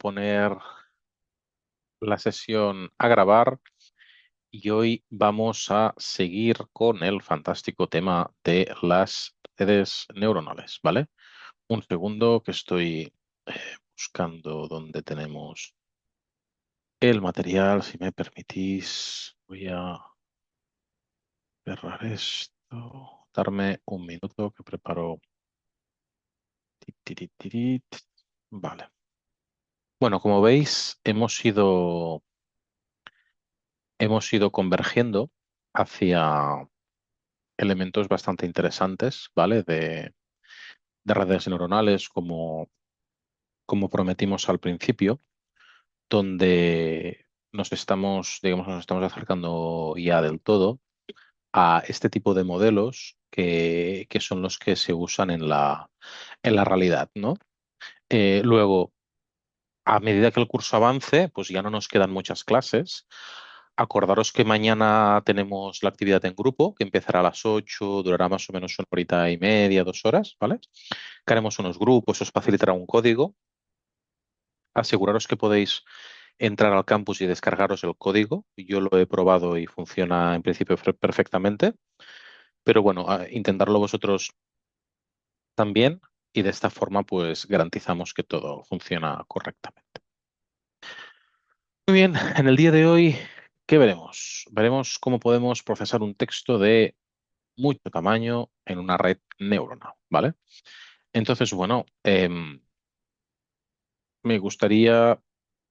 poner la sesión a grabar y hoy vamos a seguir con el fantástico tema de las redes neuronales, ¿vale? Un segundo que estoy buscando donde tenemos el material, si me permitís. Voy a cerrar esto, darme un minuto que preparo. Tirit. Vale. Bueno, como veis, hemos ido convergiendo hacia elementos bastante interesantes, ¿vale? De redes neuronales, como prometimos al principio, donde nos estamos acercando ya del todo a este tipo de modelos que son los que se usan en la realidad, ¿no? Luego, a medida que el curso avance, pues ya no nos quedan muchas clases. Acordaros que mañana tenemos la actividad en grupo, que empezará a las 8, durará más o menos una horita y media, 2 horas, ¿vale? Que haremos unos grupos, os facilitará un código. Aseguraros que podéis entrar al campus y descargaros el código. Yo lo he probado y funciona en principio perfectamente, pero bueno, intentarlo vosotros también y de esta forma pues garantizamos que todo funciona correctamente. Muy bien, en el día de hoy, ¿qué veremos? Veremos cómo podemos procesar un texto de mucho tamaño en una red neuronal, ¿vale? Entonces, bueno, me gustaría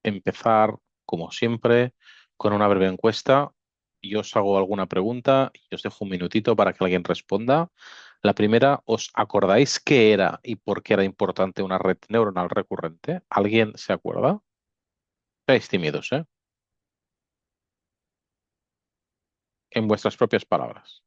empezar, como siempre, con una breve encuesta. Yo os hago alguna pregunta y os dejo un minutito para que alguien responda. La primera, ¿os acordáis qué era y por qué era importante una red neuronal recurrente? ¿Alguien se acuerda? Estáis tímidos, ¿eh? En vuestras propias palabras.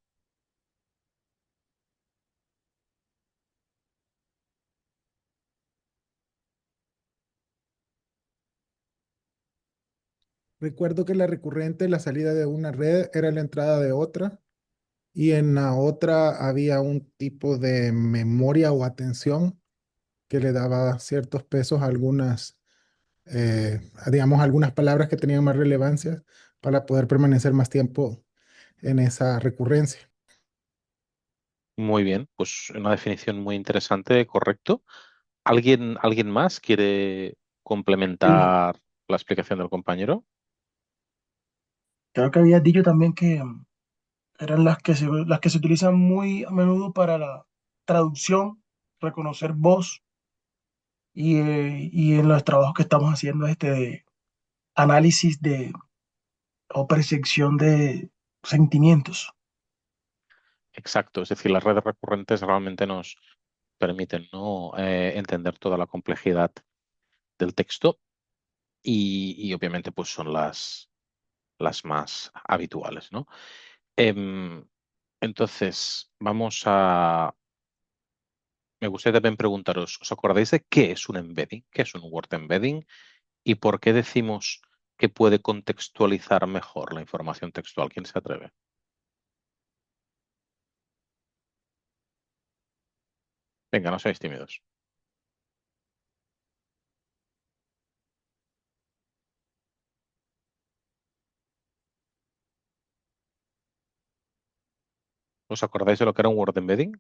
Recuerdo que la recurrente, la salida de una red era la entrada de otra y en la otra había un tipo de memoria o atención que le daba ciertos pesos a digamos, algunas palabras que tenían más relevancia para poder permanecer más tiempo en esa recurrencia. Muy bien, pues una definición muy interesante, correcto. ¿Alguien más quiere Sí, complementar la explicación del compañero? creo que habías dicho también que eran las que se utilizan muy a menudo para la traducción, reconocer voz y en los trabajos que estamos haciendo de análisis o percepción de sentimientos. Exacto, es decir, las redes recurrentes realmente nos permiten, ¿no? Entender toda la complejidad del texto y obviamente pues son las más habituales, ¿no? Em, entonces, me gustaría también preguntaros, ¿os acordáis de qué es un embedding? ¿Qué es un word embedding? ¿Y por qué decimos que puede contextualizar mejor la información textual? ¿Quién se atreve? Venga, no seáis tímidos. ¿Os acordáis de lo que era un word embedding?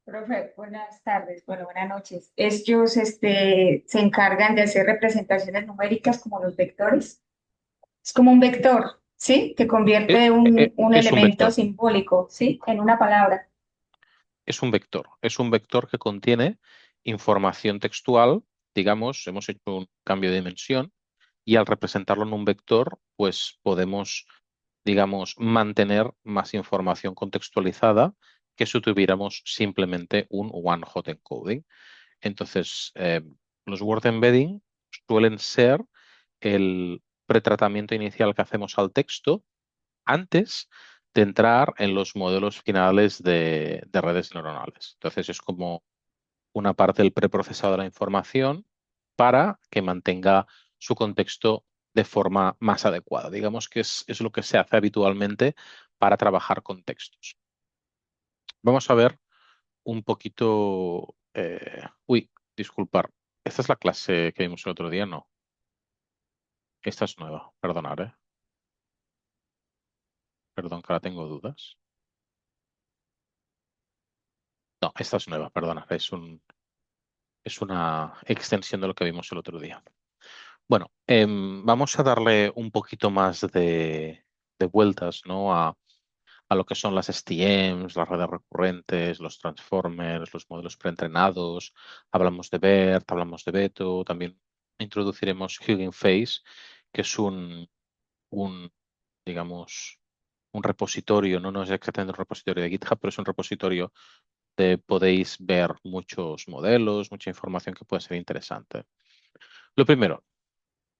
Profe, buenas tardes, bueno, buenas noches. Ellos se encargan de hacer representaciones numéricas como los vectores. Es como un vector, ¿sí? Que convierte un Es un elemento vector. simbólico, ¿sí? En una palabra. Es un vector. Es un vector que contiene información textual. Digamos, hemos hecho un cambio de dimensión y al representarlo en un vector, pues podemos, digamos, mantener más información contextualizada que si tuviéramos simplemente un one-hot encoding. Entonces, los word embedding suelen ser el pretratamiento inicial que hacemos al texto antes de entrar en los modelos finales de redes neuronales. Entonces, es como una parte del preprocesado de la información para que mantenga su contexto de forma más adecuada. Digamos que es lo que se hace habitualmente para trabajar con textos. Vamos a ver un poquito. Uy, disculpar. Esta es la clase que vimos el otro día, no. Esta es nueva, perdonad, ¿eh? Perdón que ahora tengo dudas. No, esta es nueva, perdonad, es una extensión de lo que vimos el otro día. Bueno, vamos a darle un poquito más de vueltas, ¿no? A lo que son las STMs, las redes recurrentes, los transformers, los modelos preentrenados. Hablamos de BERT, hablamos de Beto, también introduciremos Hugging Face, que es un, digamos, un repositorio, no es exactamente un repositorio de GitHub, pero es un repositorio donde podéis ver muchos modelos, mucha información que puede ser interesante. Lo primero,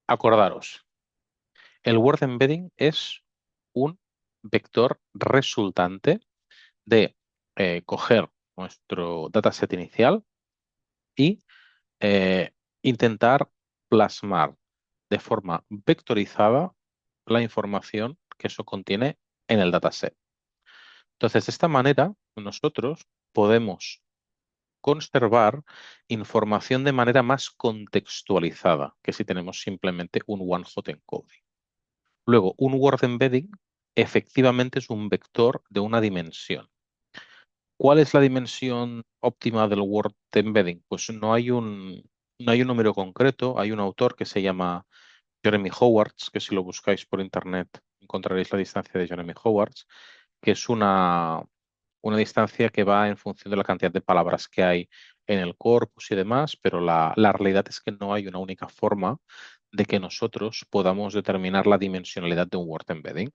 acordaros, el Word Embedding es un vector resultante de coger nuestro dataset inicial y intentar plasmar de forma vectorizada la información que eso contiene en el dataset. Entonces, de esta manera, nosotros podemos conservar información de manera más contextualizada que si tenemos simplemente un one-hot encoding. Luego, un word embedding efectivamente es un vector de una dimensión. ¿Cuál es la dimensión óptima del word embedding? Pues no hay un número concreto, hay un autor que se llama Jeremy Howards, que si lo buscáis por internet encontraréis la distancia de Jeremy Howards, que es una distancia que va en función de la cantidad de palabras que hay en el corpus y demás, pero la realidad es que no hay una única forma de que nosotros podamos determinar la dimensionalidad de un word embedding.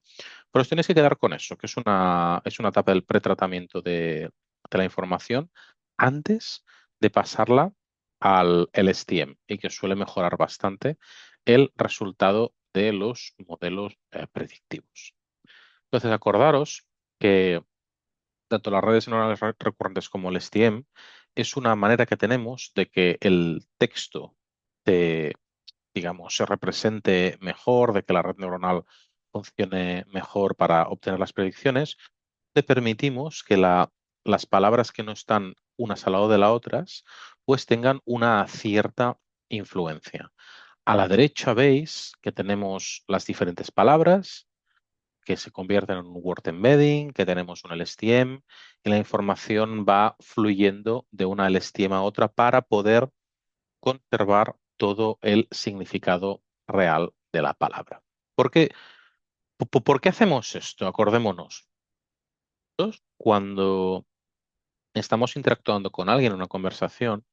Pero os tenéis que quedar con eso, que es una etapa del pretratamiento de la información antes de pasarla al LSTM y que suele mejorar bastante el resultado de los modelos predictivos. Entonces, acordaros que tanto las redes neuronales recurrentes como el STM es una manera que tenemos de que el texto digamos, se represente mejor, de que la red neuronal funcione mejor para obtener las predicciones, le permitimos que las palabras que no están unas al lado de las otras, pues tengan una cierta influencia. A la derecha veis que tenemos las diferentes palabras que se convierten en un word embedding, que tenemos un LSTM y la información va fluyendo de una LSTM a otra para poder conservar todo el significado real de la palabra. ¿Por qué hacemos esto? Acordémonos. Cuando estamos interactuando con alguien en una conversación,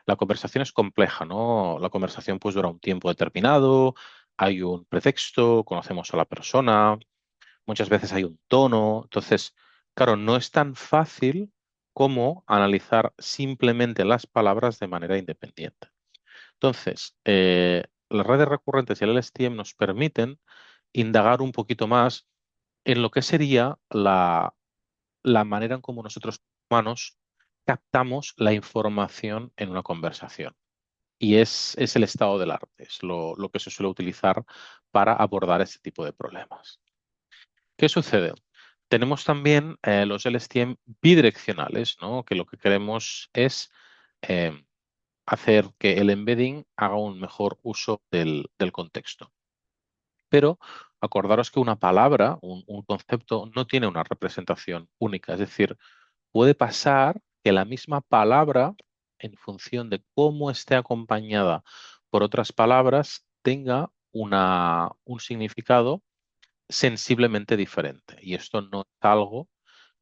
la conversación es compleja, ¿no? La conversación pues dura un tiempo determinado, hay un pretexto, conocemos a la persona, muchas veces hay un tono. Entonces, claro, no es tan fácil como analizar simplemente las palabras de manera independiente. Entonces, las redes recurrentes y el LSTM nos permiten indagar un poquito más en lo que sería la manera en cómo nosotros humanos captamos la información en una conversación. Y es el estado del arte, es lo que se suele utilizar para abordar este tipo de problemas. ¿Qué sucede? Tenemos también los LSTM bidireccionales, ¿no? Que lo que queremos es eh, hacer que el embedding haga un mejor uso del contexto. Pero acordaros que una palabra, un concepto, no tiene una representación única. Es decir, puede pasar que la misma palabra, en función de cómo esté acompañada por otras palabras, tenga un significado sensiblemente diferente. Y esto no es algo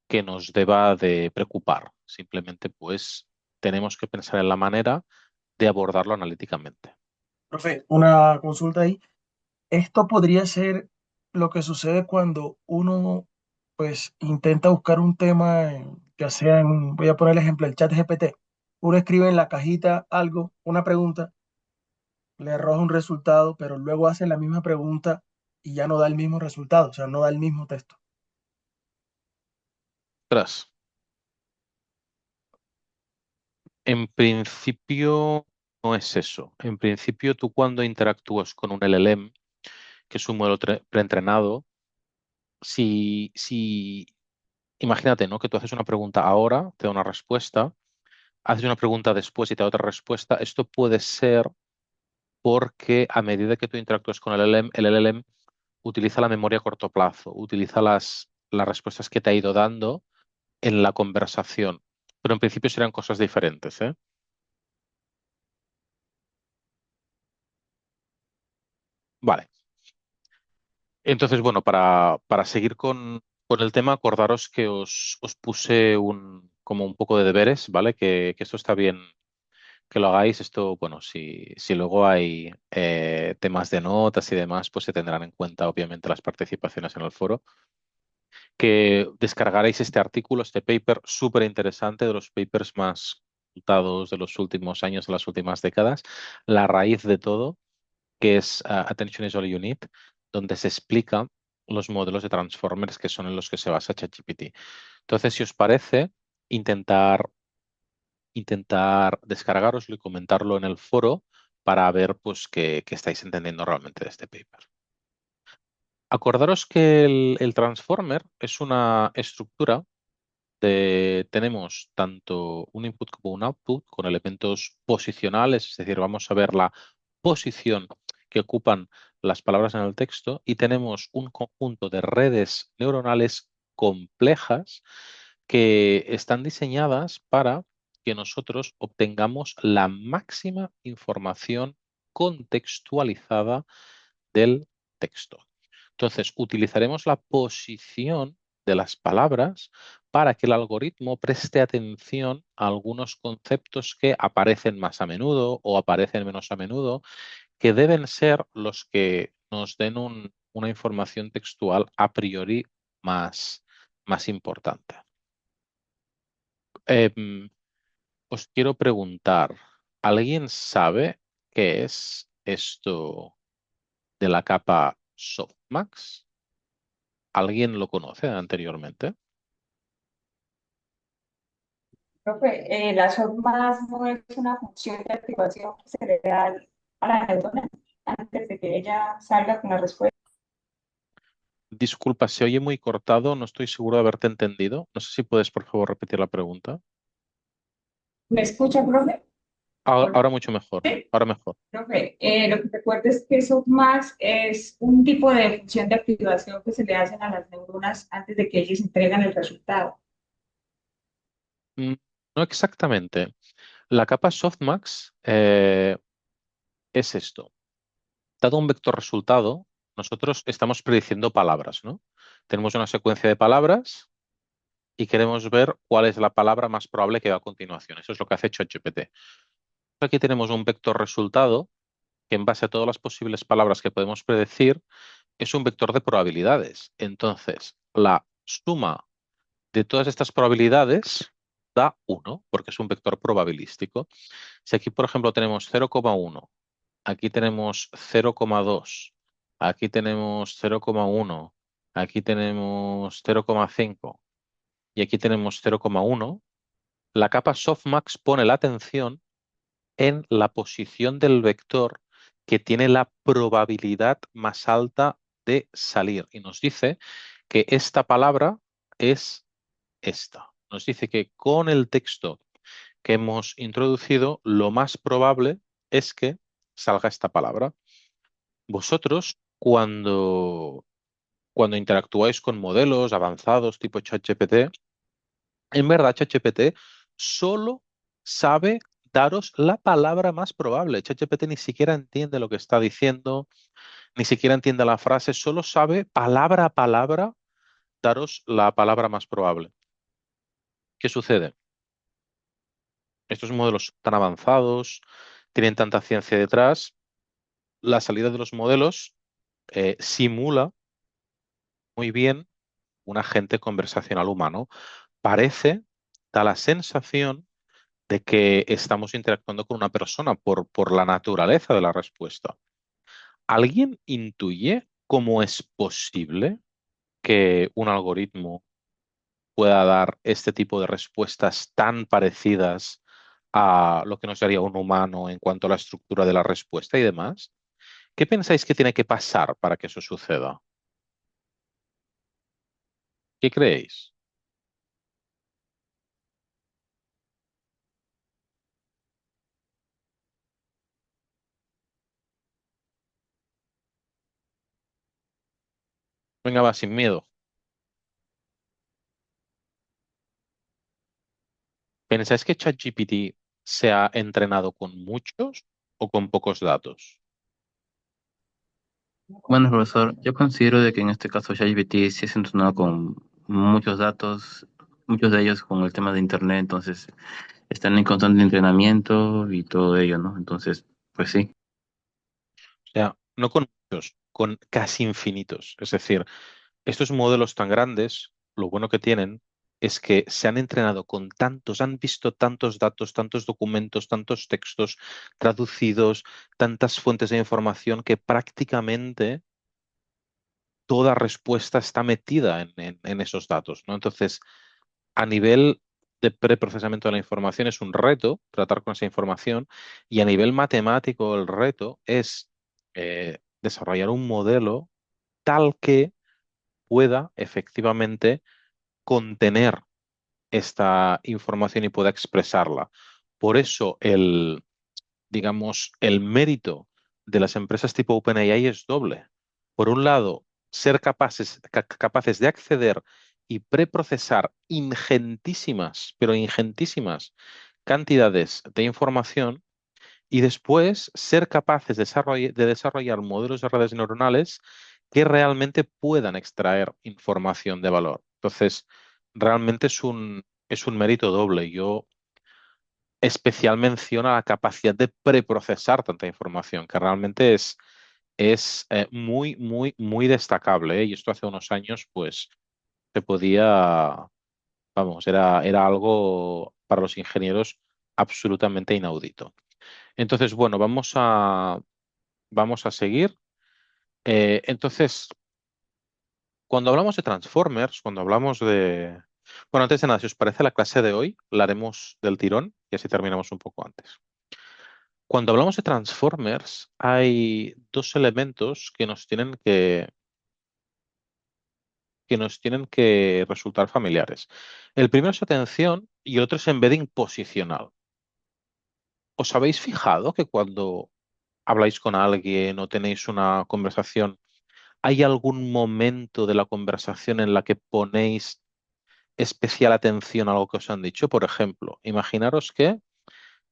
que nos deba de preocupar. Simplemente, pues, tenemos que pensar en la manera de abordarlo analíticamente. Profe, una consulta ahí. Esto podría ser lo que sucede cuando uno, pues, intenta buscar un tema, ya sea voy a poner el ejemplo, el chat GPT. Uno escribe en la cajita algo, una pregunta, le arroja un resultado, pero luego hace la misma pregunta y ya no da el mismo resultado, o sea, no da el mismo texto. Tras, en principio no es eso. En principio, tú cuando interactúas con un LLM, que es un modelo preentrenado, si imagínate, ¿no? Que tú haces una pregunta ahora, te da una respuesta, haces una pregunta después y te da otra respuesta, esto puede ser porque a medida que tú interactúas con el LLM utiliza la memoria a corto plazo, utiliza las respuestas que te ha ido dando en la conversación, pero en principio serán cosas diferentes, ¿eh? Vale. Entonces, bueno, para seguir con el tema, acordaros que os puse como un poco de deberes, ¿vale? Que esto está bien que lo hagáis. Esto, bueno, si luego hay temas de notas y demás, pues se tendrán en cuenta, obviamente, las participaciones en el foro. Que descargaréis este artículo, este paper súper interesante, de los papers más consultados de los últimos años, de las últimas décadas, la raíz de todo, que es Attention is All You Need, donde se explica los modelos de Transformers que son en los que se basa ChatGPT. Entonces, si os parece, intentar descargaroslo y comentarlo en el foro para ver pues que estáis entendiendo realmente de este paper. Acordaros que el Transformer es una estructura tenemos tanto un input como un output con elementos posicionales, es decir, vamos a ver la posición que ocupan las palabras en el texto y tenemos un conjunto de redes neuronales complejas que están diseñadas para que nosotros obtengamos la máxima información contextualizada del texto. Entonces, utilizaremos la posición de las palabras para que el algoritmo preste atención a algunos conceptos que aparecen más a menudo o aparecen menos a menudo, que deben ser los que nos den una información textual a priori más importante. Em, Os quiero preguntar, ¿alguien sabe qué es esto de la capa Softmax? ¿Alguien lo conoce anteriormente? Profe, la SORMAS no es una función de activación que se le da a la neurona antes de que ella salga con la respuesta. Disculpa, se oye muy cortado, no estoy seguro de haberte entendido. No sé si puedes, por favor, repetir la pregunta. ¿Me escucha, profe? Ahora mucho mejor, Sí. ahora mejor. Profe, lo que recuerdo es que SORMAS es un tipo de función de activación que se le hacen a las neuronas antes de que ellas entregan el resultado. Mm, No exactamente. La capa softmax es esto. Dado un vector resultado, nosotros estamos prediciendo palabras, ¿no? Tenemos una secuencia de palabras y queremos ver cuál es la palabra más probable que va a continuación. Eso es lo que hace ChatGPT. Aquí tenemos un vector resultado que en base a todas las posibles palabras que podemos predecir es un vector de probabilidades. Entonces, la suma de todas estas probabilidades da 1, porque es un vector probabilístico. Si aquí, por ejemplo, tenemos 0,1, aquí tenemos 0,2, aquí tenemos 0,1, aquí tenemos 0,5 y aquí tenemos 0,1, la capa softmax pone la atención en la posición del vector que tiene la probabilidad más alta de salir y nos dice que esta palabra es esta. Nos dice que con el texto que hemos introducido, lo más probable es que salga esta palabra. Vosotros, cuando interactuáis con modelos avanzados tipo ChatGPT, en verdad ChatGPT solo sabe daros la palabra más probable. ChatGPT ni siquiera entiende lo que está diciendo, ni siquiera entiende la frase, solo sabe palabra a palabra daros la palabra más probable. ¿Qué sucede? Estos modelos tan avanzados, tienen tanta ciencia detrás, la salida de los modelos simula muy bien un agente conversacional humano. Parece, da la sensación de que estamos interactuando con una persona por la naturaleza de la respuesta. ¿Alguien intuye cómo es posible que un algoritmo pueda dar este tipo de respuestas tan parecidas a lo que nos daría un humano en cuanto a la estructura de la respuesta y demás? ¿Qué pensáis que tiene que pasar para que eso suceda? ¿Qué creéis? Venga, va, sin miedo. ¿Pensáis que ChatGPT se ha entrenado con muchos o con pocos datos? Bueno, profesor, yo considero de que en este caso ChatGPT sí es entrenado con muchos datos, muchos de ellos con el tema de Internet, entonces están en constante entrenamiento y todo ello, ¿no? Entonces, pues sí. O sea, no con muchos, con casi infinitos. Es decir, estos modelos tan grandes, lo bueno que tienen es que se han entrenado con tantos, han visto tantos datos, tantos documentos, tantos textos traducidos, tantas fuentes de información que prácticamente toda respuesta está metida en esos datos, ¿no? Entonces, a nivel de preprocesamiento de la información es un reto tratar con esa información y a nivel matemático el reto es desarrollar un modelo tal que pueda efectivamente contener esta información y pueda expresarla. Por eso digamos, el mérito de las empresas tipo OpenAI es doble. Por un lado, ser capaces de acceder y preprocesar ingentísimas, pero ingentísimas cantidades de información y después ser capaces de desarrollar modelos de redes neuronales que realmente puedan extraer información de valor. Entonces, realmente es un mérito doble. Yo especial mención a la capacidad de preprocesar tanta información, que realmente es muy, muy, muy destacable, ¿eh? Y esto hace unos años, pues, se podía, vamos, era algo para los ingenieros absolutamente inaudito. Entonces, bueno, vamos a seguir. Entonces, cuando hablamos de Transformers, cuando hablamos de... Bueno, antes de nada, si os parece la clase de hoy, la haremos del tirón y así terminamos un poco antes. Cuando hablamos de Transformers, hay dos elementos que nos tienen que resultar familiares. El primero es atención y el otro es embedding posicional. ¿Os habéis fijado que cuando habláis con alguien o tenéis una conversación, hay algún momento de la conversación en la que ponéis especial atención a lo que os han dicho? Por ejemplo, imaginaros que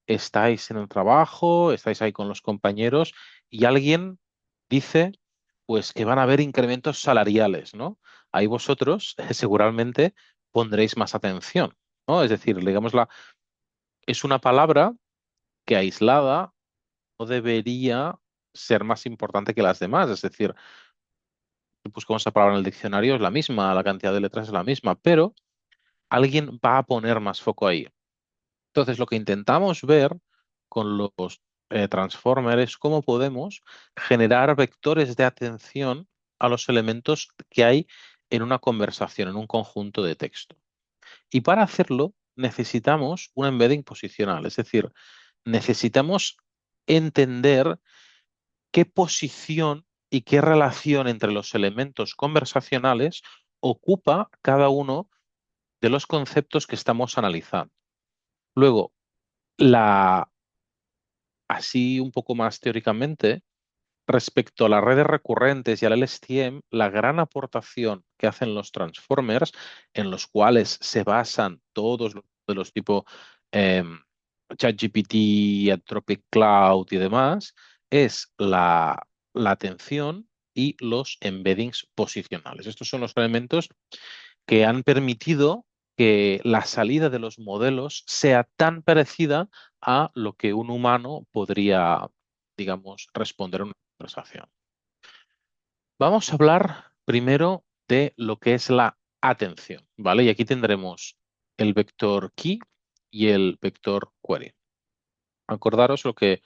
estáis en el trabajo, estáis ahí con los compañeros y alguien dice pues que van a haber incrementos salariales, ¿no? Ahí vosotros seguramente pondréis más atención, ¿no? Es decir, digamos, es una palabra que aislada no debería ser más importante que las demás. Es decir, si buscamos esa palabra en el diccionario es la misma, la cantidad de letras es la misma, pero alguien va a poner más foco ahí. Entonces, lo que intentamos ver con los Transformers es cómo podemos generar vectores de atención a los elementos que hay en una conversación, en un conjunto de texto. Y para hacerlo necesitamos un embedding posicional, es decir, necesitamos entender qué posición y qué relación entre los elementos conversacionales ocupa cada uno de los conceptos que estamos analizando. Luego, la así un poco más teóricamente, respecto a las redes recurrentes y al LSTM, la gran aportación que hacen los transformers, en los cuales se basan todos los modelos tipo eh, ChatGPT, Anthropic Cloud y demás, es la atención y los embeddings posicionales. Estos son los elementos que han permitido que la salida de los modelos sea tan parecida a lo que un humano podría, digamos, responder a una conversación. Vamos a hablar primero de lo que es la atención, ¿vale? Y aquí tendremos el vector key y el vector query. Acordaros lo que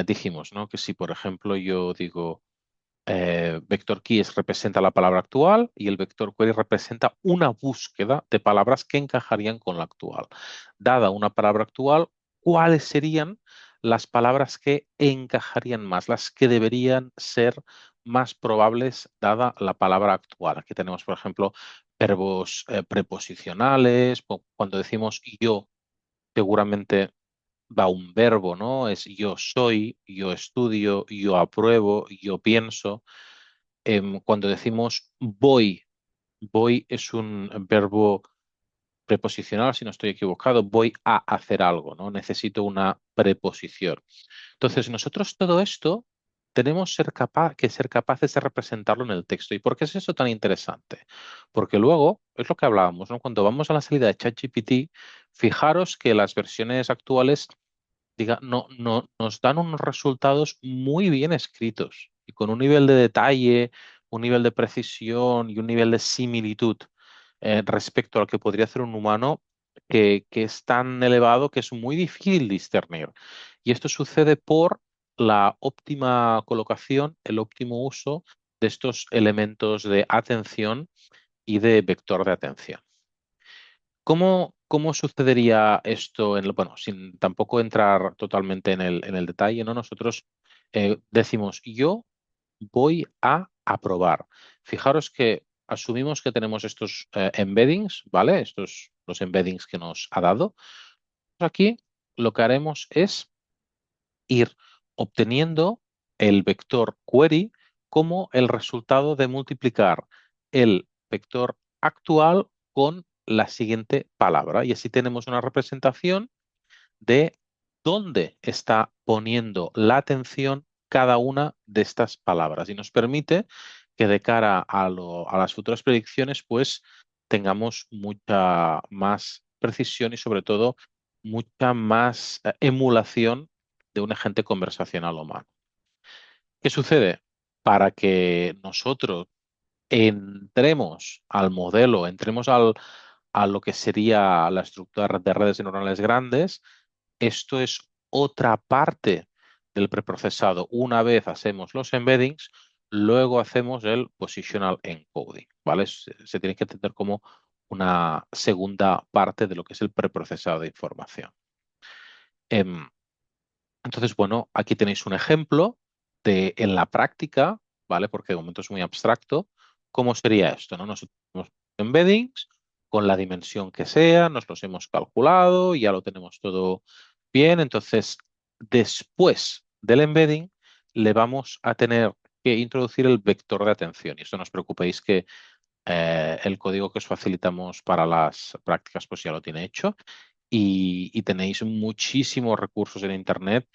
dijimos, ¿no? Que si, por ejemplo, yo digo vector keys representa la palabra actual y el vector query representa una búsqueda de palabras que encajarían con la actual. Dada una palabra actual, ¿cuáles serían las palabras que encajarían más, las que deberían ser más probables dada la palabra actual? Aquí tenemos, por ejemplo, verbos preposicionales. Cuando decimos yo, seguramente va un verbo, ¿no? Es yo soy, yo estudio, yo apruebo, yo pienso. cuando decimos voy, voy es un verbo preposicional, si no estoy equivocado, voy a hacer algo, ¿no? Necesito una preposición. Entonces, nosotros todo esto tenemos que ser capaces de representarlo en el texto. ¿Y por qué es eso tan interesante? Porque luego, es lo que hablábamos, ¿no? Cuando vamos a la salida de ChatGPT, fijaros que las versiones actuales nos dan unos resultados muy bien escritos y con un nivel de detalle, un nivel de precisión y un nivel de similitud respecto a lo que podría hacer un humano que es tan elevado que es muy difícil discernir. Y esto sucede por la óptima colocación, el óptimo uso de estos elementos de atención y de vector de atención. ¿Cómo sucedería esto? Bueno, sin tampoco entrar totalmente en el detalle, ¿no? Nosotros decimos, yo voy a aprobar. Fijaros que asumimos que tenemos estos embeddings, ¿vale? Estos los embeddings que nos ha dado. Aquí lo que haremos es ir obteniendo el vector query como el resultado de multiplicar el vector actual con la siguiente palabra. Y así tenemos una representación de dónde está poniendo la atención cada una de estas palabras. Y nos permite que de cara a las futuras predicciones, pues tengamos mucha más precisión y sobre todo mucha más emulación de un agente conversacional humano. ¿Qué sucede? Para que nosotros entremos al modelo, a lo que sería la estructura de redes neuronales grandes, esto es otra parte del preprocesado. Una vez hacemos los embeddings, luego hacemos el positional encoding, ¿vale? Se tiene que entender como una segunda parte de lo que es el preprocesado de información. Em, entonces, bueno, aquí tenéis un ejemplo de en la práctica, ¿vale? Porque de momento es muy abstracto. ¿Cómo sería esto, no? Nosotros tenemos embeddings con la dimensión que sea, nos los hemos calculado, ya lo tenemos todo bien. Entonces, después del embedding, le vamos a tener que introducir el vector de atención. Y esto no os preocupéis que el código que os facilitamos para las prácticas, pues ya lo tiene hecho. Y tenéis muchísimos recursos en Internet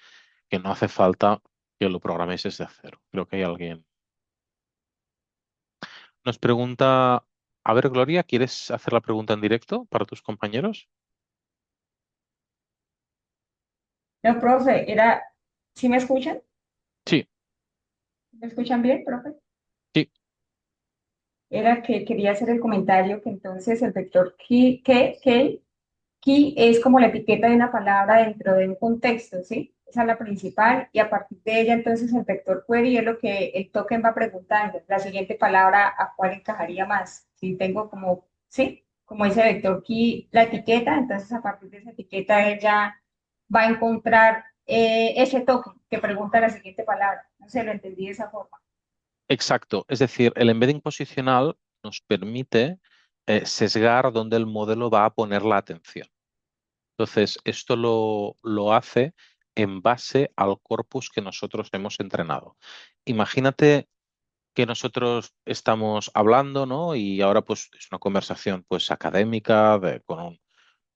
que no hace falta que lo programéis desde cero. Creo que hay alguien. Nos pregunta, a ver, Gloria, ¿quieres hacer la pregunta en directo para tus compañeros? No, profe, ¿sí me escuchan? Sí, ¿Me escuchan bien, profe? sí, Era que quería hacer el comentario que entonces el vector key es como la etiqueta de una palabra dentro de un contexto, ¿sí? Esa es la principal y a partir de ella entonces el vector query es lo que el token va preguntando. La siguiente palabra a cuál encajaría más. Si tengo como, ¿sí? Como ese vector key, la etiqueta, entonces a partir de esa etiqueta ella va a encontrar ese token que pregunta la siguiente palabra. No sé, lo entendí de esa forma. exacto. Es decir, el embedding posicional nos permite sesgar dónde el modelo va a poner la atención. Entonces, esto lo hace en base al corpus que nosotros hemos entrenado. Imagínate que nosotros estamos hablando, ¿no? Y ahora pues es una conversación pues académica,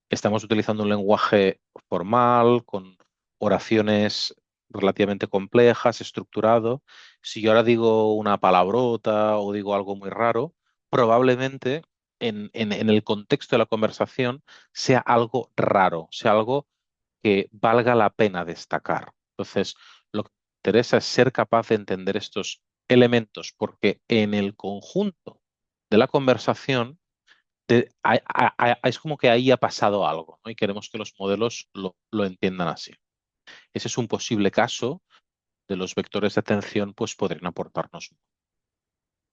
estamos utilizando un lenguaje formal, con oraciones relativamente complejas, estructurado. Si yo ahora digo una palabrota o digo algo muy raro, probablemente en el contexto de la conversación sea algo raro, sea algo que valga la pena destacar. Entonces, lo que me interesa es ser capaz de entender estos elementos, porque en el conjunto de la conversación es como que ahí ha pasado algo, ¿no? Y queremos que los modelos lo entiendan así. Ese es un posible caso de los vectores de atención, pues podrían aportarnos.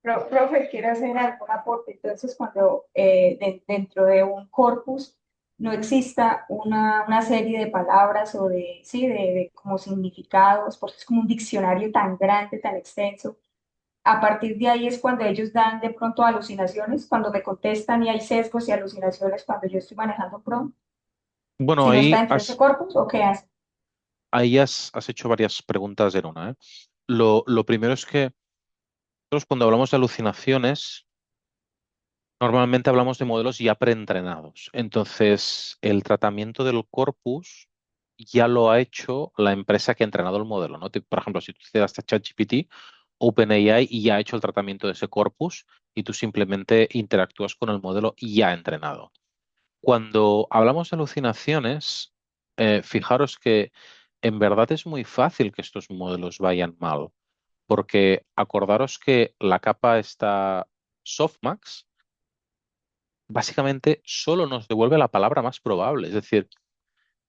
Profe, quiero hacer algún aporte. Entonces, cuando dentro de un corpus no exista una serie de palabras o de, sí, de como significados, porque es como un diccionario tan grande, tan extenso, a partir de ahí es cuando ellos dan de pronto alucinaciones, cuando me contestan y hay sesgos y alucinaciones cuando yo estoy manejando prompt, Bueno, si no está dentro de ese corpus, ¿o qué hace? ahí has hecho varias preguntas en una, ¿eh? Lo primero es que nosotros cuando hablamos de alucinaciones, normalmente hablamos de modelos ya preentrenados. Entonces, el tratamiento del corpus ya lo ha hecho la empresa que ha entrenado el modelo, ¿no? Por ejemplo, si tú te das a ChatGPT, OpenAI y ya ha hecho el tratamiento de ese corpus y tú simplemente interactúas con el modelo ya entrenado. Cuando hablamos de alucinaciones, fijaros que en verdad es muy fácil que estos modelos vayan mal, porque acordaros que la capa está softmax básicamente solo nos devuelve la palabra más probable. Es decir,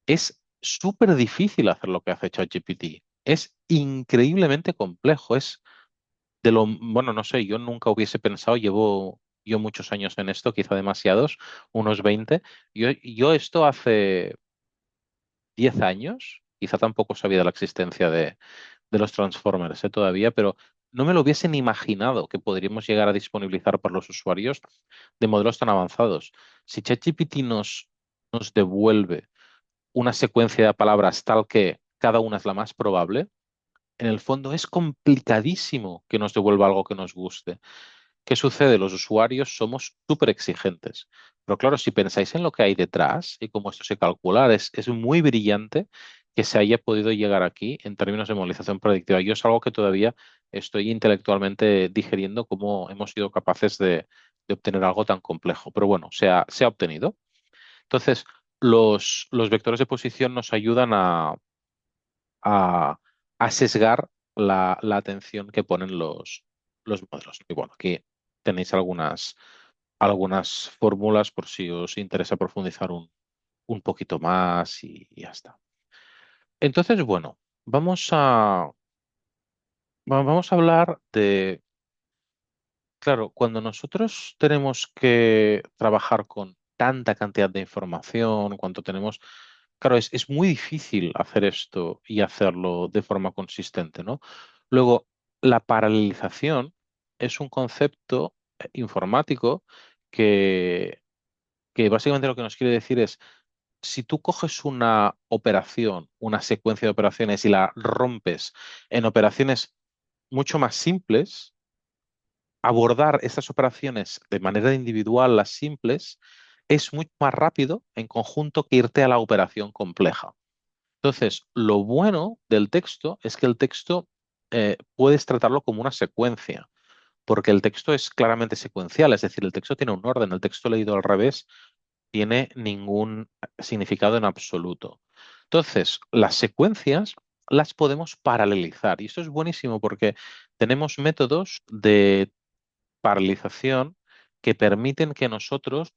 es súper difícil hacer lo que hace ChatGPT. Es increíblemente complejo. Es de lo, bueno, no sé, yo nunca hubiese pensado, llevo yo muchos años en esto, quizá demasiados, unos 20. Yo esto hace 10 años, quizá tampoco sabía de la existencia de los Transformers, todavía, pero no me lo hubiesen imaginado que podríamos llegar a disponibilizar para los usuarios de modelos tan avanzados. Si ChatGPT nos devuelve una secuencia de palabras tal que cada una es la más probable, en el fondo es complicadísimo que nos devuelva algo que nos guste. ¿Qué sucede? Los usuarios somos súper exigentes. Pero claro, si pensáis en lo que hay detrás y cómo esto se calcula, es muy brillante que se haya podido llegar aquí en términos de movilización predictiva. Yo es algo que todavía estoy intelectualmente digeriendo cómo hemos sido capaces de obtener algo tan complejo. Pero bueno, se ha obtenido. Entonces, los vectores de posición nos ayudan a, a sesgar la atención que ponen los modelos. Y bueno, aquí tenéis algunas fórmulas por si os interesa profundizar un poquito más y ya está. Entonces, bueno, vamos a hablar de, claro, cuando nosotros tenemos que trabajar con tanta cantidad de información, cuando tenemos, claro, es muy difícil hacer esto y hacerlo de forma consistente, ¿no? Luego, la paralelización es un concepto informático que, que básicamente lo que nos quiere decir es, si tú coges una operación, una secuencia de operaciones y la rompes en operaciones mucho más simples, abordar estas operaciones de manera individual, las simples, es mucho más rápido en conjunto que irte a la operación compleja. Entonces, lo bueno del texto es que el texto puedes tratarlo como una secuencia, porque el texto es claramente secuencial, es decir, el texto tiene un orden, el texto leído al revés tiene ningún significado en absoluto. Entonces, las secuencias las podemos paralelizar y esto es buenísimo porque tenemos métodos de paralización que permiten que nosotros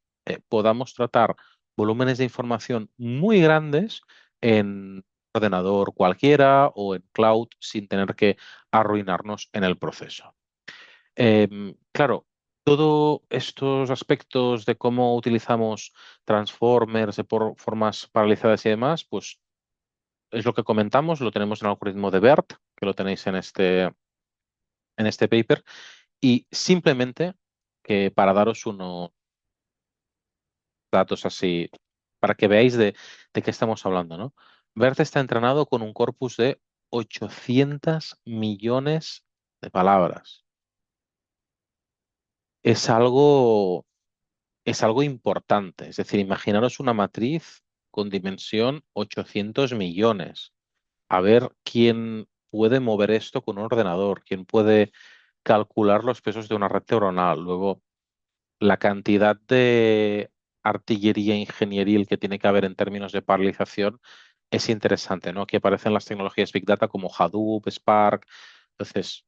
podamos tratar volúmenes de información muy grandes en ordenador cualquiera o en cloud sin tener que arruinarnos en el proceso. Claro, todos estos aspectos de cómo utilizamos transformers de formas paralizadas y demás, pues es lo que comentamos, lo tenemos en el algoritmo de BERT, que lo tenéis en este paper, y simplemente que para daros unos datos así, para que veáis de qué estamos hablando, ¿no? BERT está entrenado con un corpus de 800 millones de palabras. Es algo es algo importante. Es decir, imaginaros una matriz con dimensión 800 millones. A ver quién puede mover esto con un ordenador, quién puede calcular los pesos de una red neuronal. Luego, la cantidad de artillería ingenieril que tiene que haber en términos de paralización es interesante, ¿no? Aquí aparecen las tecnologías Big Data como Hadoop, Spark. Entonces,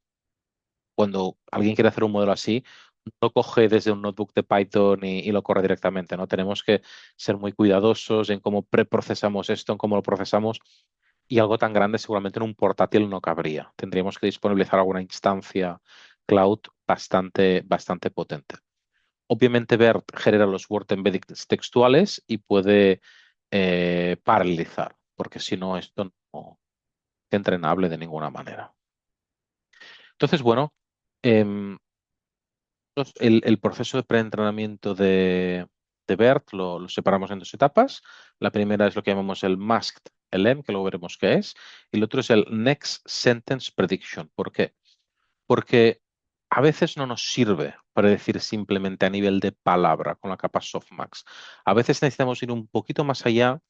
cuando alguien quiere hacer un modelo así, no coge desde un notebook de Python y lo corre directamente, ¿no? Tenemos que ser muy cuidadosos en cómo preprocesamos esto, en cómo lo procesamos, y algo tan grande seguramente en un portátil no cabría. Tendríamos que disponibilizar alguna instancia cloud bastante potente. Obviamente BERT genera los word embeddings textuales y puede paralizar, porque si no, esto no es entrenable de ninguna manera. Entonces, bueno, em, el proceso de preentrenamiento de BERT lo separamos en dos etapas. La primera es lo que llamamos el Masked LM, que luego veremos qué es, y el otro es el Next Sentence Prediction. ¿Por qué? Porque a veces no nos sirve para decir simplemente a nivel de palabra con la capa softmax. A veces necesitamos ir un poquito más allá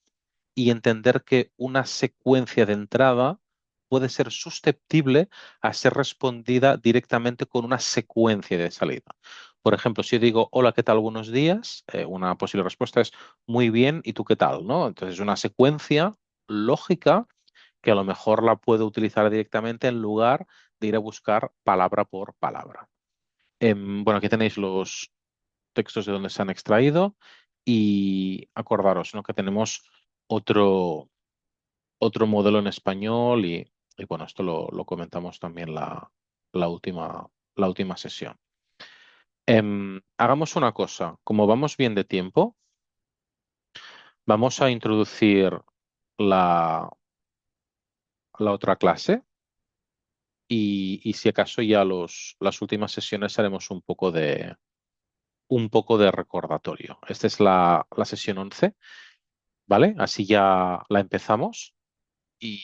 y entender que una secuencia de entrada puede ser susceptible a ser respondida directamente con una secuencia de salida. Por ejemplo, si yo digo, hola, ¿qué tal? Buenos días, una posible respuesta es muy bien, ¿y tú qué tal? ¿No? Entonces, una secuencia lógica que a lo mejor la puedo utilizar directamente en lugar de ir a buscar palabra por palabra. Bueno, aquí tenéis los textos de donde se han extraído y acordaros, ¿no? Que tenemos otro, otro modelo en español y bueno, esto lo comentamos también la la última sesión. Hagamos una cosa, como vamos bien de tiempo, vamos a introducir la, la otra clase y si acaso ya las últimas sesiones haremos un poco de recordatorio. Esta es la sesión 11, ¿vale? Así ya la empezamos y,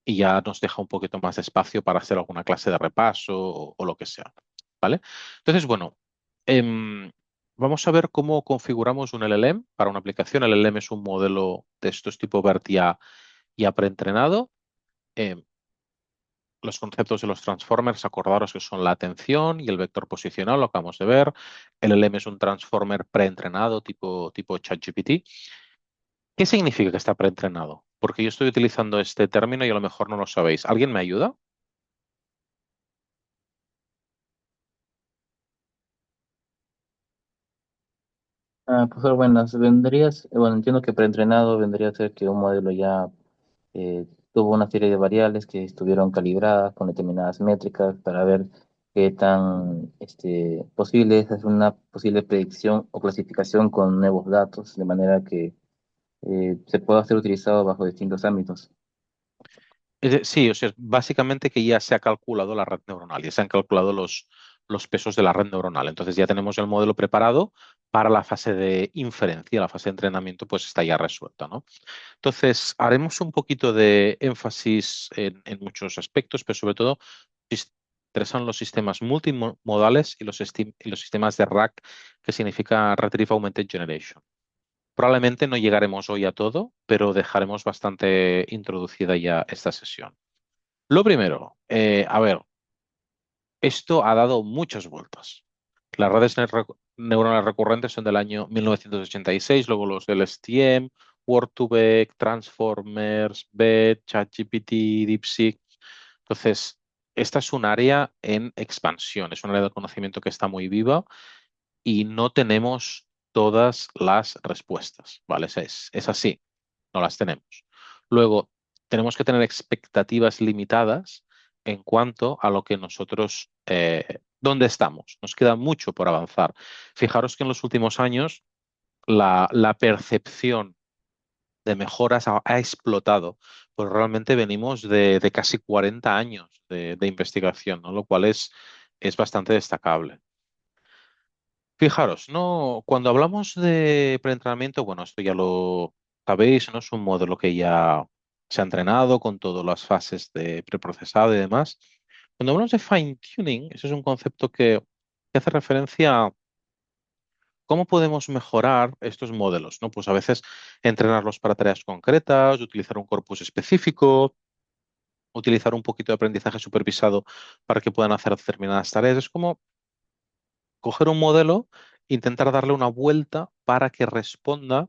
y ya nos deja un poquito más de espacio para hacer alguna clase de repaso o lo que sea, ¿vale? Entonces, bueno, em, vamos a ver cómo configuramos un LLM para una aplicación. El LLM es un modelo de estos tipo BERT ya preentrenado. Em, los conceptos de los transformers, acordaros que son la atención y el vector posicional, lo acabamos de ver. El LLM es un transformer preentrenado tipo ChatGPT. ¿Qué significa que está preentrenado? Porque yo estoy utilizando este término y a lo mejor no lo sabéis. ¿Alguien me ayuda? Profesor, buenas. Vendrías, bueno, entiendo que preentrenado vendría a ser que un modelo ya tuvo una serie de variables que estuvieron calibradas con determinadas métricas para ver qué tan posible es hacer una posible predicción o clasificación con nuevos datos, de manera que se pueda ser utilizado bajo distintos ámbitos. Sí, o sea, básicamente que ya se ha calculado la red neuronal, ya se han calculado los pesos de la red neuronal. Entonces ya tenemos el modelo preparado para la fase de inferencia, la fase de entrenamiento, pues está ya resuelta, ¿no? Entonces, haremos un poquito de énfasis en muchos aspectos, pero sobre todo nos interesan los sistemas multimodales y y los sistemas de RAG, que significa Retrieve Augmented Generation. Probablemente no llegaremos hoy a todo, pero dejaremos bastante introducida ya esta sesión. Lo primero, a ver, esto ha dado muchas vueltas. Las redes neuronales recurrentes son del año 1986, luego los del STM, Word2Vec, Transformers, BET, ChatGPT, DeepSeek. Entonces, esta es un área en expansión, es un área de conocimiento que está muy viva y no tenemos todas las respuestas, ¿vale? Es así, no las tenemos. Luego, tenemos que tener expectativas limitadas en cuanto a lo que nosotros, dónde estamos. Nos queda mucho por avanzar. Fijaros que en los últimos años la percepción de mejoras ha explotado, pues realmente venimos de casi 40 años de investigación, ¿no? Lo cual es bastante destacable. Fijaros, ¿no? Cuando hablamos de preentrenamiento, bueno, esto ya lo sabéis, ¿no? Es un modelo que ya se ha entrenado con todas las fases de preprocesado y demás. Cuando hablamos de fine tuning, ese es un concepto que hace referencia a cómo podemos mejorar estos modelos, ¿no? Pues a veces entrenarlos para tareas concretas, utilizar un corpus específico, utilizar un poquito de aprendizaje supervisado para que puedan hacer determinadas tareas. Es como coger un modelo, intentar darle una vuelta para que responda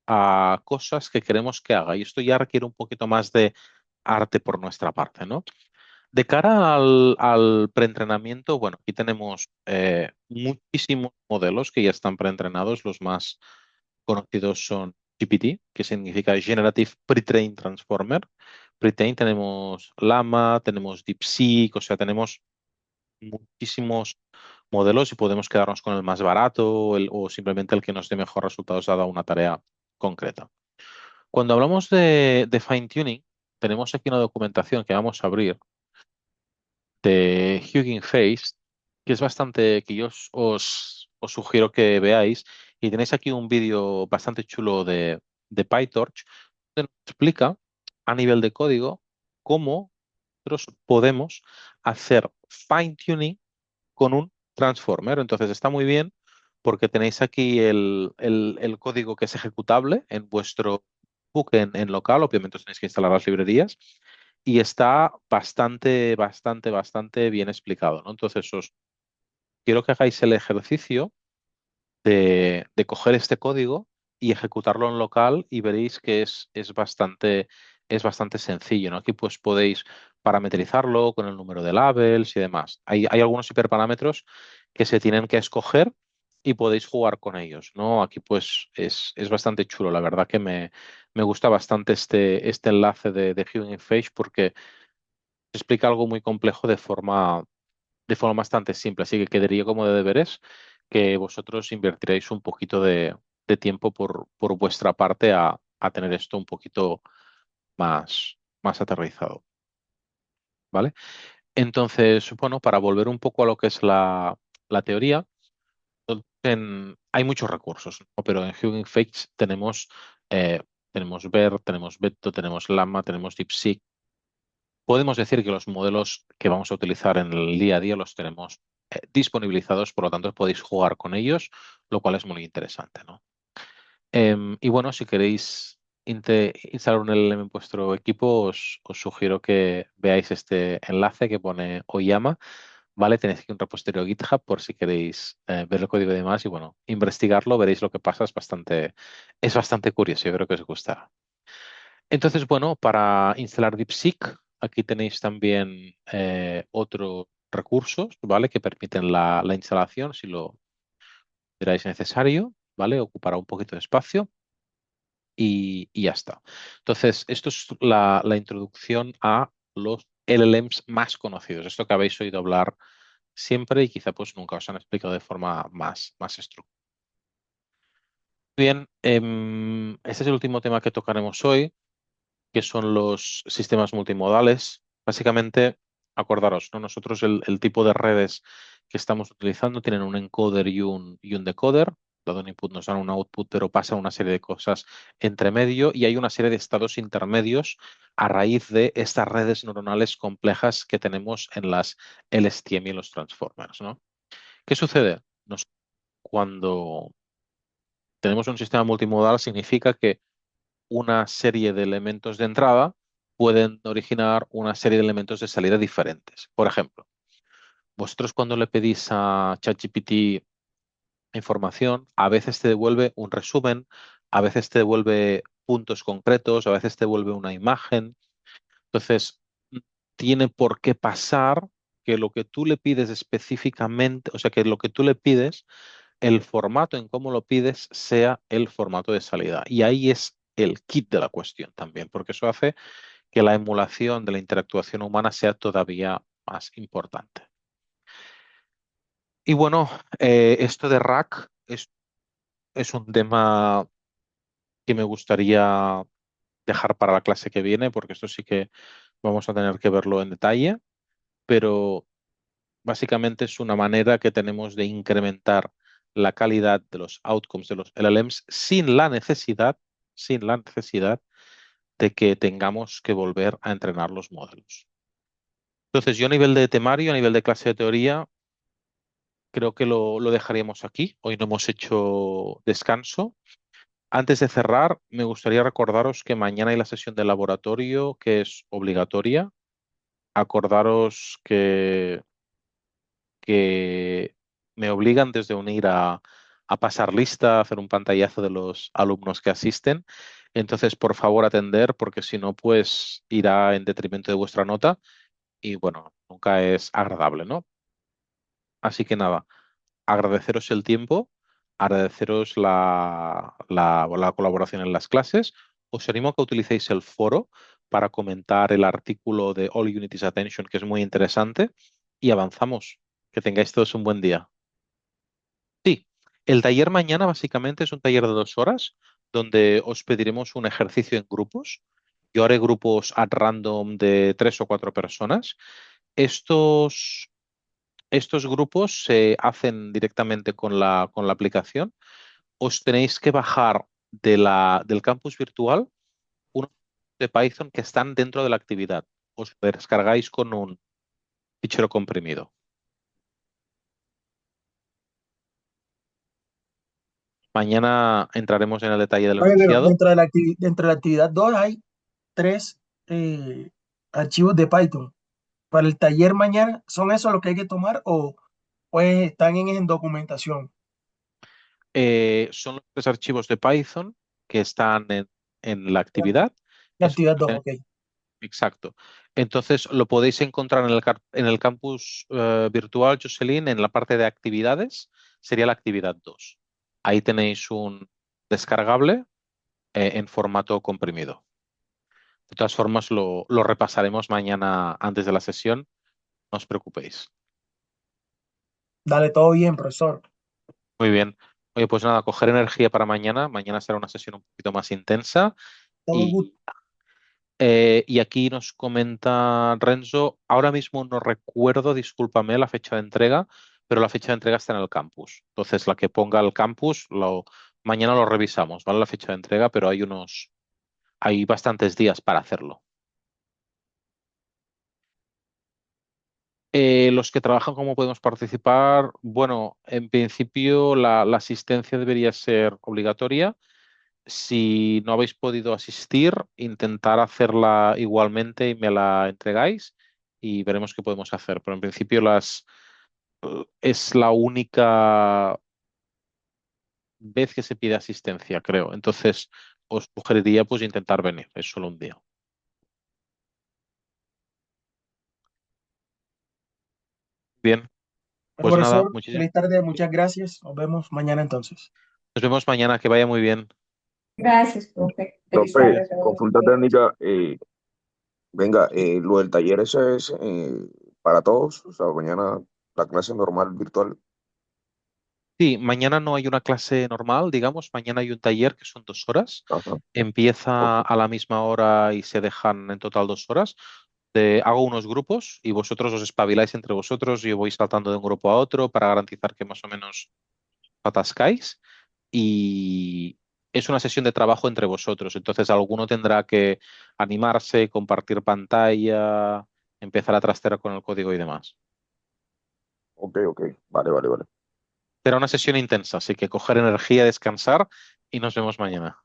a cosas que queremos que haga. Y esto ya requiere un poquito más de arte por nuestra parte, ¿no? De cara al preentrenamiento, bueno, aquí tenemos muchísimos modelos que ya están preentrenados. Los más conocidos son GPT, que significa Generative Pre-trained Transformer. Pre-trained tenemos Llama, tenemos DeepSeek, o sea, tenemos muchísimos modelos y podemos quedarnos con el más barato o simplemente el que nos dé mejor resultados dada una tarea concreta. Cuando hablamos de fine-tuning, tenemos aquí una documentación que vamos a abrir de Hugging Face, que es bastante, que yo os sugiero que veáis. Y tenéis aquí un vídeo bastante chulo de PyTorch, donde nos explica a nivel de código cómo nosotros podemos hacer fine-tuning con un transformer. Entonces está muy bien porque tenéis aquí el código que es ejecutable en vuestro book en local. Obviamente os tenéis que instalar las librerías y está bastante bien explicado, ¿no? Entonces os quiero que hagáis el ejercicio de coger este código y ejecutarlo en local y veréis que es bastante sencillo, ¿no? Aquí pues podéis parametrizarlo con el número de labels y demás. Hay algunos hiperparámetros que se tienen que escoger y podéis jugar con ellos, ¿no? Aquí pues es bastante chulo, la verdad que me gusta bastante este enlace de Hugging Face porque explica algo muy complejo de forma bastante simple. Así que quedaría como de deberes que vosotros invertiréis un poquito de tiempo por vuestra parte a tener esto un poquito más aterrizado, ¿vale? Entonces, bueno, para volver un poco a lo que es la teoría, hay muchos recursos, ¿no? Pero en Hugging Face tenemos BERT, tenemos Beto, tenemos Llama, tenemos DeepSeek. Podemos decir que los modelos que vamos a utilizar en el día a día los tenemos disponibilizados, por lo tanto podéis jugar con ellos, lo cual es muy interesante, ¿no? Y bueno, si queréis instalar un LLM en vuestro equipo, os sugiero que veáis este enlace que pone Oyama, ¿vale? Tenéis aquí un repositorio GitHub por si queréis ver el código y demás y bueno, investigarlo, veréis lo que pasa, es bastante curioso, yo creo que os gustará. Entonces, bueno, para instalar DeepSeek, aquí tenéis también otros recursos, ¿vale? Que permiten la instalación si lo consideráis necesario, ¿vale? Ocupará un poquito de espacio y ya está. Entonces, esto es la introducción a los LLMs más conocidos. Esto que habéis oído hablar siempre y quizá pues nunca os han explicado de forma más estructurada. Bien, este es el último tema que tocaremos hoy, que son los sistemas multimodales. Básicamente, acordaros, ¿no? Nosotros el tipo de redes que estamos utilizando tienen un encoder y un decoder. Dado un input nos dan un output, pero pasan una serie de cosas entre medio y hay una serie de estados intermedios a raíz de estas redes neuronales complejas que tenemos en las LSTM y en los transformers, ¿no? ¿Qué sucede? Cuando tenemos un sistema multimodal significa que una serie de elementos de entrada pueden originar una serie de elementos de salida diferentes. Por ejemplo, vosotros cuando le pedís a ChatGPT información, a veces te devuelve un resumen, a veces te devuelve puntos concretos, a veces te devuelve una imagen. Entonces, tiene por qué pasar que lo que tú le pides específicamente, o sea, que lo que tú le pides el formato en cómo lo pides sea el formato de salida. Y ahí es el kit de la cuestión también, porque eso hace que la emulación de la interactuación humana sea todavía más importante. Y bueno, esto de RAC es un tema que me gustaría dejar para la clase que viene, porque esto sí que vamos a tener que verlo en detalle, pero básicamente es una manera que tenemos de incrementar la calidad de los outcomes de los LLMs sin la necesidad de que tengamos que volver a entrenar los modelos. Entonces, yo a nivel de temario, a nivel de clase de teoría, creo que lo dejaríamos aquí. Hoy no hemos hecho descanso. Antes de cerrar, me gustaría recordaros que mañana hay la sesión de laboratorio, que es obligatoria. Acordaros que me obligan desde unir a pasar lista, a hacer un pantallazo de los alumnos que asisten. Entonces, por favor, atender, porque si no, pues irá en detrimento de vuestra nota y bueno, nunca es agradable, ¿no? Así que nada, agradeceros el tiempo, agradeceros la colaboración en las clases. Os animo a que utilicéis el foro para comentar el artículo de All Unities Attention, que es muy interesante, y avanzamos. Que tengáis todos un buen día. Sí, el taller mañana básicamente es un taller de 2 horas donde os pediremos un ejercicio en grupos. Yo haré grupos at random de 3 o 4 personas. Estos grupos se hacen directamente con la aplicación. Os tenéis que bajar del campus virtual unos de Python que están dentro de la actividad. Os descargáis con un fichero comprimido. Mañana entraremos en el detalle del Oye, pero enunciado. dentro de la actividad 2 hay 3 archivos de Python. Para el taller mañana, ¿son esos los que hay que tomar o pues están en documentación? Son los 3 archivos de Python que están en la La, actividad. la Eso actividad 2, es, ok. exacto. Entonces lo podéis encontrar en el campus virtual, Jocelyn, en la parte de actividades, sería la actividad 2. Ahí tenéis un descargable en formato comprimido. De todas formas, lo repasaremos mañana antes de la sesión, no os preocupéis. Dale, todo bien, profesor. Muy bien. Oye, pues nada, coger energía para mañana. Mañana será una sesión un poquito más intensa. Todo good. Y aquí nos comenta Renzo, ahora mismo no recuerdo, discúlpame, la fecha de entrega, pero la fecha de entrega está en el campus. Entonces, la que ponga el campus, mañana lo revisamos, ¿vale? La fecha de entrega, pero hay bastantes días para hacerlo. Los que trabajan, ¿cómo podemos participar? Bueno, en principio la asistencia debería ser obligatoria. Si no habéis podido asistir, intentar hacerla igualmente y me la entregáis y veremos qué podemos hacer. Pero en principio es la única vez que se pide asistencia, creo. Entonces, os sugeriría pues intentar venir. Es solo un día. Bien, Bueno, pues nada, profesor, muchísimas. feliz tarde, muchas gracias. Nos vemos mañana entonces. Nos vemos mañana. Que vaya muy bien. Gracias, profe. Feliz Profe, tarde a todos. consulta técnica, venga, Sí. lo del taller ese es para todos, o sea, mañana la clase normal virtual. Sí, mañana no hay una clase normal, digamos. Mañana hay un taller que son 2 horas. Ajá, Empieza ok, a la misma hora y se dejan en total 2 horas. Hago unos grupos y vosotros os espabiláis entre vosotros. Yo voy saltando de un grupo a otro para garantizar que más o menos atascáis. Y es una sesión de trabajo entre vosotros. Entonces alguno tendrá que animarse, compartir pantalla, empezar a trastear con el código y demás. ok, vale, vale, vale. Será una sesión intensa, así que coger energía, descansar y nos vemos mañana.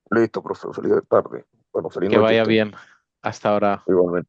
Listo, profe, feliz tarde. Bueno, feliz Que noche vaya usted, bien. Hasta ahora. igualmente.